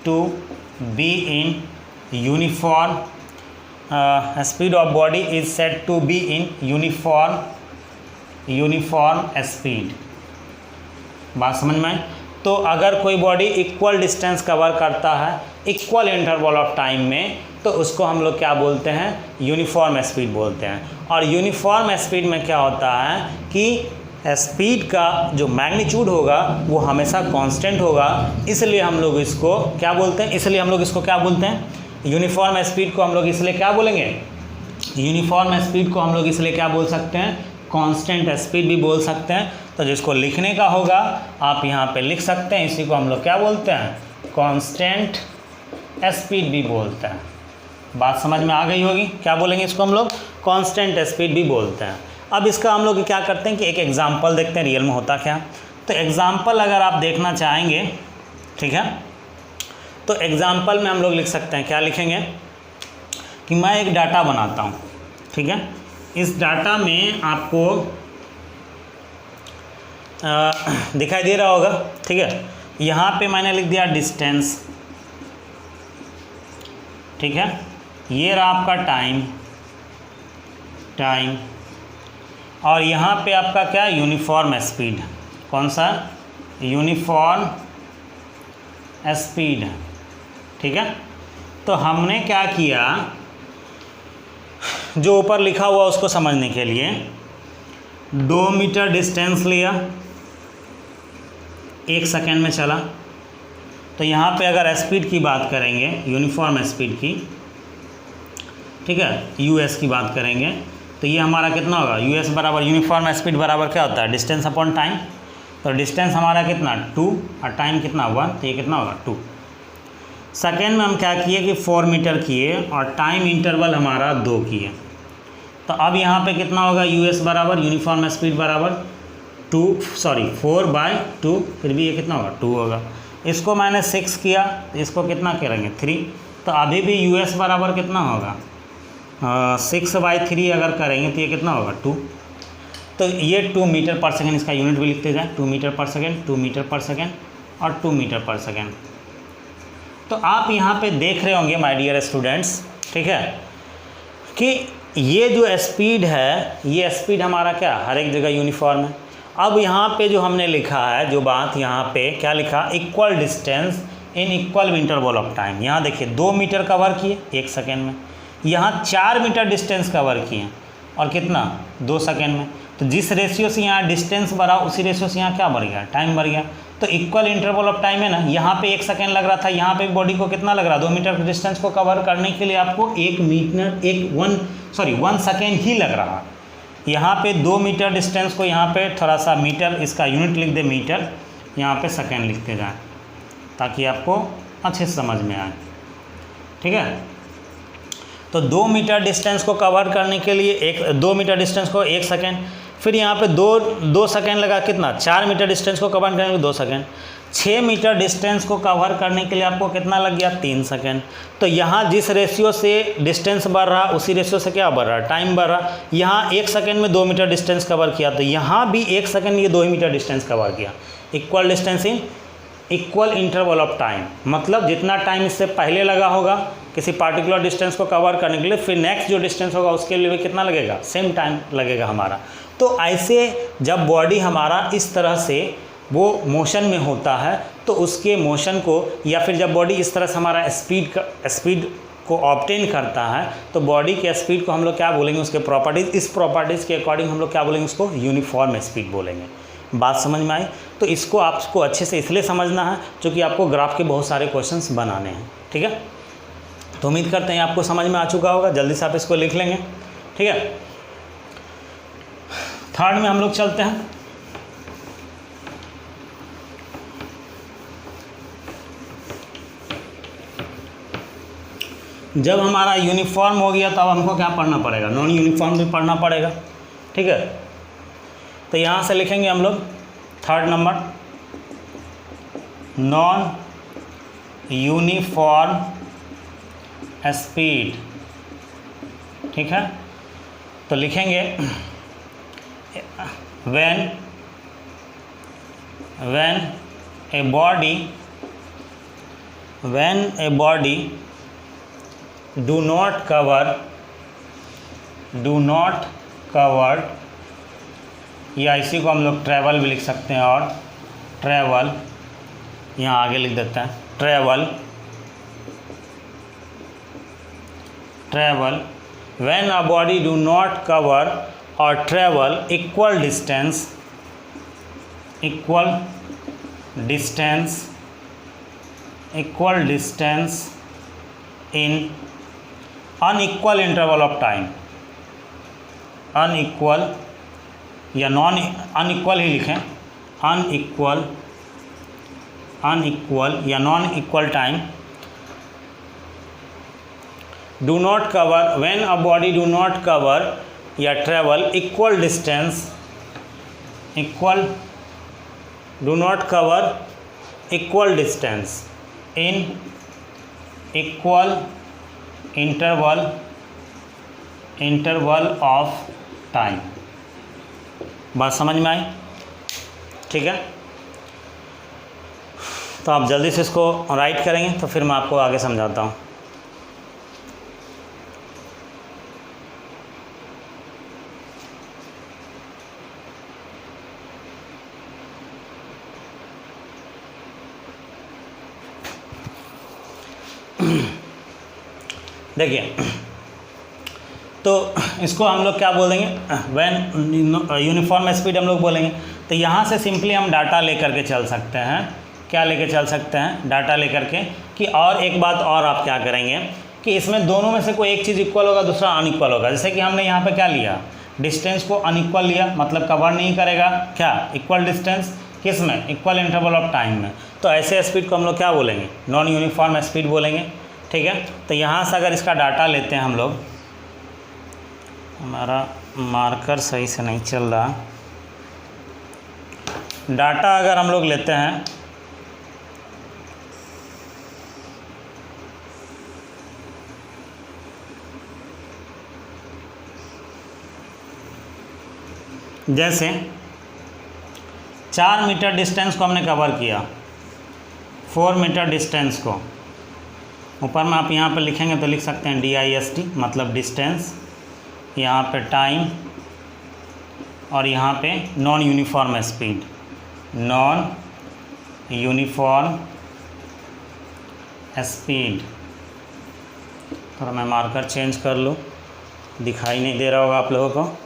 to be in uniform speed of body is said to be in uniform speed। बात समझ में आई। तो अगर कोई बॉडी इक्वल डिस्टेंस कवर करता है इक्वल इंटरवल ऑफ टाइम में, तो उसको हम लोग क्या बोलते हैं, यूनिफॉर्म स्पीड बोलते हैं। और यूनिफॉर्म स्पीड में क्या होता है कि स्पीड का जो मैग्नीट्यूड होगा वो हमेशा कांस्टेंट होगा, इसलिए हम लोग इसको क्या बोलते हैं, यूनिफॉर्म स्पीड को हम लोग इसलिए क्या बोलेंगे, यूनिफॉर्म स्पीड को हम लोग इसलिए क्या बोल सकते हैं, कांस्टेंट स्पीड भी बोल सकते हैं। तो जिसको लिखने का होगा आप यहाँ पे लिख सकते हैं, इसी को हम लोग क्या बोलते हैं, कांस्टेंट स्पीड भी बोलते हैं। बात समझ में आ गई होगी। क्या बोलेंगे इसको हम लोग? कांस्टेंट स्पीड भी बोलते हैं। अब इसका हम लोग क्या करते हैं कि एक एग्जांपल देखते हैं रियल में होता क्या। तो एग्जांपल अगर आप देखना चाहेंगे, ठीक है, तो एग्जांपल में हम लोग लिख सकते हैं, क्या लिखेंगे कि मैं एक डाटा बनाता हूँ, ठीक है। इस डाटा में आपको दिखाई दे रहा होगा, ठीक है। यहाँ पे मैंने लिख दिया डिस्टेंस, ठीक है। ये रहा आपका टाइम और यहाँ पे आपका क्या, यूनिफॉर्म स्पीड। कौन सा? यूनिफॉर्म स्पीड, ठीक है। तो हमने क्या किया, जो ऊपर लिखा हुआ उसको समझने के लिए 2 मीटर डिस्टेंस लिया, 1 सेकेंड में चला। तो यहाँ पे अगर स्पीड की बात करेंगे, यूनिफॉर्म स्पीड की, ठीक है, यूएस की बात करेंगे, तो ये हमारा कितना होगा, यूएस बराबर यूनिफॉर्म स्पीड बराबर क्या होता है, डिस्टेंस अपॉन टाइम। तो डिस्टेंस हमारा कितना 2 और टाइम कितना 1, तो ये कितना होगा 2। सेकेंड में हम क्या किए कि 4 मीटर किए और टाइम इंटरवल हमारा 2 किए। तो अब यहाँ पे कितना होगा, यूएस बराबर यूनिफॉर्म स्पीड बराबर 4/2, फिर भी ये कितना होगा 2 होगा। इसको मैंने 6 किया, तो इसको कितना करेंगे 3। तो अभी भी यूएस बराबर कितना होगा 6/3 अगर करेंगे तो ये कितना होगा 2। तो ये 2 मीटर पर सेकेंड, इसका यूनिट भी लिखते जाए, 2 metre per second, 2 metre per second और 2 मीटर पर सेकेंड। तो आप यहाँ पे देख रहे होंगे माय डियर स्टूडेंट्स, ठीक है, कि ये जो स्पीड है, ये स्पीड हमारा क्या हर एक जगह यूनिफॉर्म है। अब यहाँ पे जो हमने लिखा है, जो बात यहाँ पे क्या लिखा, equal distance in equal interval of time. यहाँ देखिए 2 मीटर कवर किए 1 सेकेंड में, यहाँ 4 मीटर डिस्टेंस कवर किए और कितना 2 सेकेंड में। तो जिस रेशियो से यहाँ डिस्टेंस बढ़ा उसी रेशियो से यहाँ क्या बढ़ गया, टाइम बढ़ गया। तो इक्वल इंटरवल ऑफ टाइम है ना, यहाँ पे 1 सेकेंड लग रहा था, यहाँ पे बॉडी को कितना लग रहा, 2 मीटर डिस्टेंस को कवर करने के लिए आपको 1 सेकेंड ही लग रहा। यहाँ पे 2 मीटर डिस्टेंस को यहाँ पे थोड़ा सा मीटर, इसका यूनिट लिख दे मीटर, यहाँ पे सेकेंड लिखते जाएँ ताकि आपको अच्छे से समझ में आए, ठीक है। तो 2 मीटर डिस्टेंस को कवर करने के लिए 2 मीटर डिस्टेंस को 1 सेकेंड, फिर यहाँ पे 2 सेकेंड लगा, कितना 4 मीटर डिस्टेंस को कवर करने के लिए 2 सेकेंड, 6 मीटर डिस्टेंस को कवर करने के लिए आपको कितना लग गया 3 सेकेंड। तो यहाँ जिस रेशियो से डिस्टेंस बढ़ रहा उसी रेशियो से क्या बढ़ रहा, टाइम बढ़ रहा। यहाँ 1 सेकेंड में 2 मीटर डिस्टेंस कवर किया, तो यहाँ भी 1 सेकेंड ये 2 मीटर डिस्टेंस कवर किया। Equal distance in equal interval of time, मतलब जितना टाइम इससे पहले लगा होगा किसी पार्टिकुलर डिस्टेंस को कवर करने के लिए, फिर नेक्स्ट जो डिस्टेंस होगा उसके लिए भी कितना लगेगा, सेम टाइम लगेगा हमारा। तो ऐसे जब बॉडी हमारा इस तरह से वो मोशन में होता है तो उसके मोशन को, या फिर जब बॉडी इस तरह से हमारा स्पीड को ऑब्टेन करता है तो बॉडी के स्पीड को हम लोग क्या बोलेंगे, उसके प्रॉपर्टीज़, इस प्रॉपर्टीज़ के अकॉर्डिंग हम लोग क्या बोलेंगे, उसको यूनिफॉर्म स्पीड बोलेंगे। बात समझ में आई? तो इसको आपको अच्छे से इसलिए समझना है क्योंकि आपको ग्राफ के बहुत सारे क्वेश्चंस बनाने हैं, ठीक है। तो उम्मीद करते हैं आपको समझ में आ चुका होगा, जल्दी से आप इसको लिख लेंगे, ठीक है। थर्ड में हम लोग चलते हैं। जब हमारा यूनिफॉर्म हो गया तब हमको क्या पढ़ना पड़ेगा, नॉन यूनिफॉर्म भी पढ़ना पड़ेगा, ठीक है। तो यहाँ से लिखेंगे हम लोग third number, non uniform speed, ठीक है। तो लिखेंगे when a body do not cover, या इसी को हम लोग ट्रैवल भी लिख सकते हैं, और ट्रैवल यहाँ आगे लिख देते हैं, travel when a body do not cover or travel equal distance in unequal interval of time, unequal या नॉन अनइक्वल ही लिखें, अनइक्वल या non equal time, do not cover, when a body do not cover या travel equal distance, do not cover equal distance in equal interval of time. बात समझ में आई? ठीक है, तो आप जल्दी से इसको राइट करेंगे तो फिर मैं आपको आगे समझाता हूँ। देखिए, तो इसको हम लोग क्या बोलेंगे, व्हेन यूनिफॉर्म स्पीड हम लोग बोलेंगे। तो यहाँ से सिंपली हम डाटा लेकर के चल सकते हैं। क्या लेके चल सकते हैं? डाटा लेकर के। कि और एक बात और आप क्या करेंगे कि इसमें दोनों में से कोई एक चीज़ इक्वल होगा, दूसरा अनइक्वल होगा। जैसे कि हमने यहाँ पे क्या लिया, डिस्टेंस को अनइक्वल लिया, मतलब कवर नहीं करेगा क्या, इक्वल डिस्टेंस। किस में? इक्वल इंटरवल ऑफ टाइम में। तो ऐसे स्पीड को हम लोग क्या बोलेंगे? नॉन यूनिफॉर्म स्पीड बोलेंगे। ठीक है, तो यहाँ से अगर इसका डाटा लेते हैं हम लोग, हमारा मार्कर सही से नहीं चल रहा, डाटा अगर हम लोग लेते हैं जैसे 4 मीटर डिस्टेंस को हमने कवर किया, 4 मीटर डिस्टेंस को, ऊपर में आप यहाँ पर लिखेंगे तो लिख सकते हैं DIST, मतलब डिस्टेंस, यहाँ पे टाइम, और यहाँ पे non uniform speed, non uniform speed. थोड़ा मैं मार्कर चेंज कर लूँ, दिखाई नहीं दे रहा होगा आप लोगों को।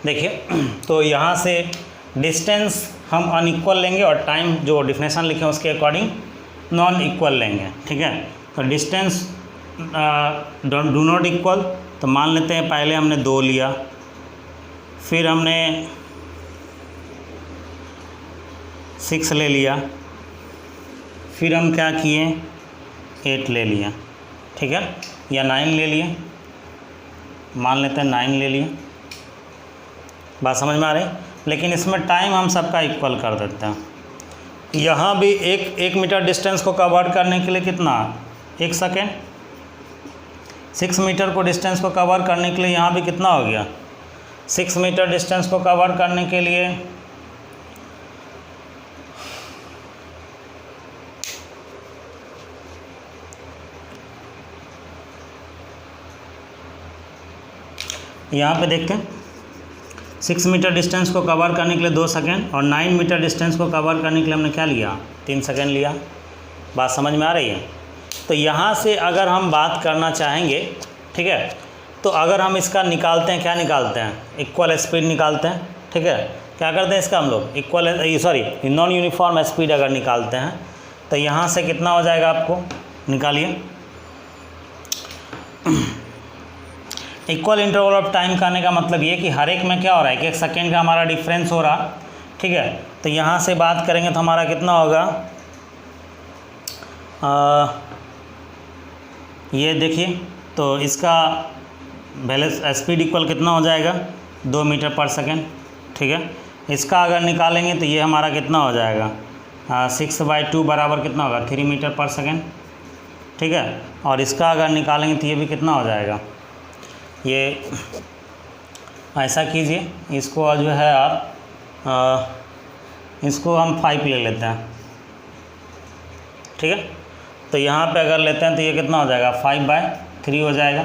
देखिए, तो यहाँ से डिस्टेंस हम अनइक्वल लेंगे और टाइम जो डिफिनेशन लिखे उसके अकॉर्डिंग नॉन इक्वल लेंगे। ठीक है, तो डिस्टेंस डू नॉट इक्वल, तो मान लेते हैं पहले हमने 2 लिया, फिर हमने 6 ले लिया, फिर हम क्या किए 8 ले लिया। ठीक है, या 9 ले लिए, मान लेते हैं 9 ले लिए। बात समझ में आ रही? लेकिन इसमें टाइम हम सबका इक्वल कर देते हैं। यहाँ भी एक मीटर डिस्टेंस को कवर करने के लिए कितना, 1 सेकेंड। 6 मीटर को डिस्टेंस को कवर करने के लिए यहाँ भी कितना हो गया, 6 मीटर डिस्टेंस को कवर करने के लिए यहाँ पे देखते हैं, 6 मीटर डिस्टेंस को कवर करने के लिए 2 सेकेंड, और 9 मीटर डिस्टेंस को कवर करने के लिए हमने क्या लिया, 3 सेकेंड लिया। बात समझ में आ रही है? तो यहाँ से अगर हम बात करना चाहेंगे, ठीक है, तो अगर हम इसका निकालते हैं, क्या निकालते हैं, इक्वल स्पीड निकालते हैं। ठीक है, क्या करते हैं इसका हम लोग, इक्वल नॉन यूनिफॉर्म स्पीड अगर निकालते हैं तो यहाँ से कितना हो जाएगा, आपको निकालिए। इक्वल इंटरवल ऑफ टाइम करने का मतलब ये कि हर एक में क्या हो रहा है कि 1 सेकेंड का हमारा डिफरेंस हो रहा। ठीक है, तो यहाँ से बात करेंगे तो हमारा कितना होगा, ये देखिए, तो इसका बैलेंस स्पीड इक्वल कितना हो जाएगा, 2 मीटर पर सेकेंड। ठीक है, इसका अगर निकालेंगे तो ये हमारा कितना हो जाएगा, 6/2 बराबर कितना होगा, 3 मीटर पर सेकेंड। ठीक है, और इसका अगर निकालेंगे तो ये भी कितना हो जाएगा, ये ऐसा कीजिए, इसको जो है आप इसको हम 5 ले लेते हैं। ठीक है, तो यहाँ पे अगर लेते हैं तो ये कितना हो जाएगा, 5/3 हो जाएगा।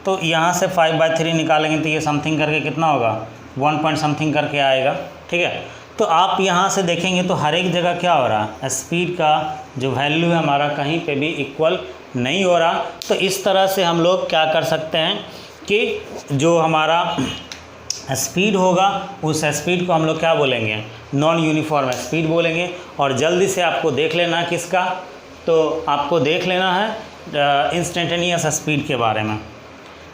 तो यहाँ से 5/3 निकालेंगे तो ये समथिंग करके कितना होगा, 1 पॉइंट समथिंग करके आएगा। ठीक है, तो आप यहाँ से देखेंगे तो हर एक जगह क्या हो रहा है, स्पीड का जो वैल्यू है हमारा कहीं पे भी इक्वल नहीं हो रहा। तो इस तरह से हम लोग क्या कर सकते हैं कि जो हमारा स्पीड होगा उस स्पीड को हम लोग क्या बोलेंगे, नॉन यूनिफॉर्म स्पीड बोलेंगे। और जल्दी से आपको देख लेना है किसका, तो आपको देख लेना है इंस्टेंटेनियस स्पीड के बारे में।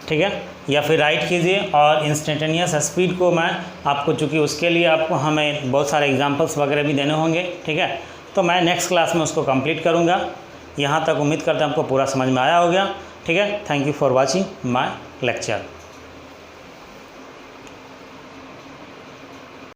ठीक है, या फिर राइट कीजिए और इंस्टेंटेनियस स्पीड को मैं आपको, चूँकि उसके लिए आपको हमें बहुत सारे एग्जांपल्स वगैरह भी देने होंगे। ठीक है, तो मैं नेक्स्ट क्लास में उसको कंप्लीट करूँगा। यहाँ तक उम्मीद करते हैं आपको पूरा समझ में आया होगा। ठीक है, thank you for watching my lecture.